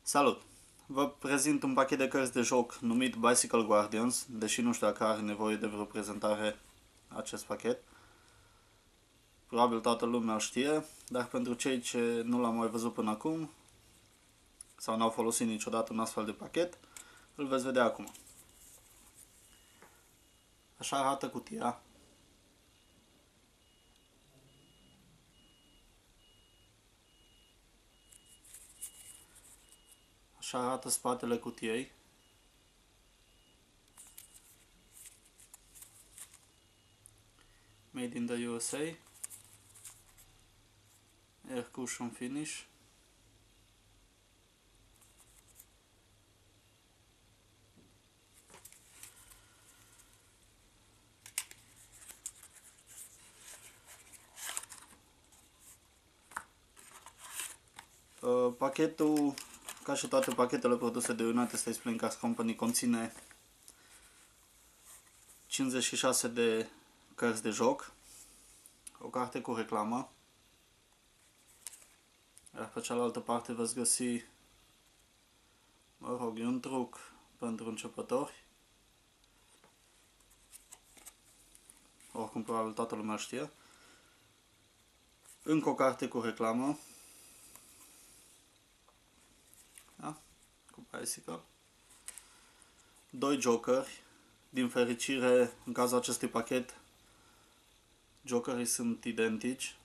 Salut! Vă prezint un pachet de cărți de joc numit Bicycle Guardians, deși nu știu dacă are nevoie de vreo prezentare acest pachet. Probabil toată lumea îl știe, dar pentru cei ce nu l-au mai văzut până acum sau n-au folosit niciodată un astfel de pachet, îl veți vedea acum. Așa arată cutia. Așa arată spatele cutiei. Made in the USA. Air cushion finish. Pachetul, ca și toate pachetele produse de United States Playing Cards Company, conține 56 de cărți de joc, o carte cu reclamă, iar pe cealaltă parte veți găsi, un truc pentru începători. Oricum probabil toată lumea știe. Încă o carte cu reclamă. Da? Cu Bicycle. 2 jokeri. Din fericire, în cazul acestui pachet, jokerii sunt identici.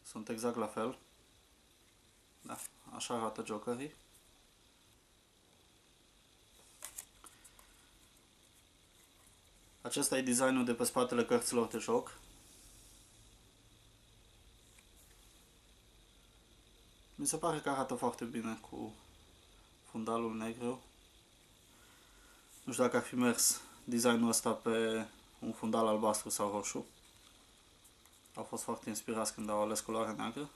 Sunt exact la fel. Da, așa arată jokerii. Acesta e designul de pe spatele cărților de joc. Mi se pare că arată foarte bine cu fundalul negru. Nu știu dacă ar fi mers designul ăsta pe un fundal albastru sau roșu. Au fost foarte inspirați când au ales culoarea neagră.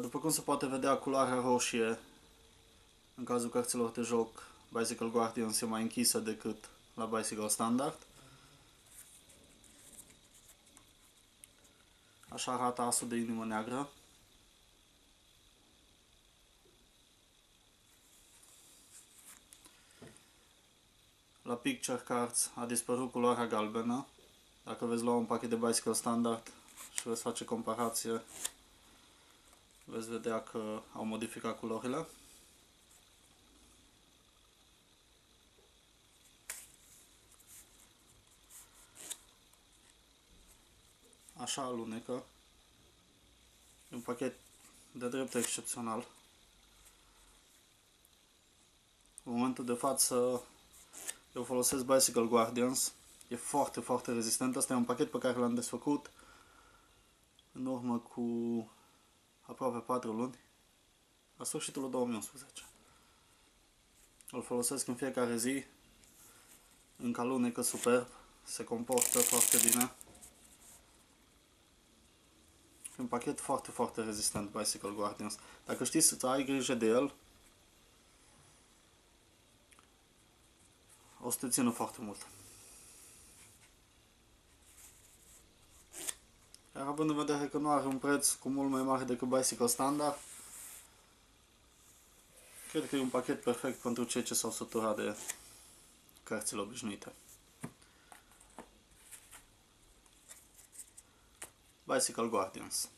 După cum se poate vedea, culoarea roșie, în cazul cărților de joc Bicycle Guardians, e mai închisă decât la Bicycle Standard. Așa arată asul de inimă neagră. La Picture Cards a dispărut culoarea galbenă. Dacă veți lua un pachet de Bicycle Standard și veți face comparație, veți vedea că au modificat culorile. Așa alunecă. E un pachet de drept excepțional. În momentul de față eu folosesc Bicycle Guardians. E foarte, foarte rezistent. Asta e un pachet pe care l-am desfăcut în urmă cu aproape 4 luni, la sfârșitul 2011. Îl folosesc în fiecare zi. Încă alunecă superb. Se comportă foarte bine. E un pachet foarte, foarte rezistent, Bicycle Guardians. Dacă știi să ai grijă de el, o să te țină foarte mult. Iar având în vedere că nu are un preț cu mult mai mare decât Bicycle Standard, cred că e un pachet perfect pentru cei ce s-au săturat de cărțile obișnuite. Bicycle Guardians.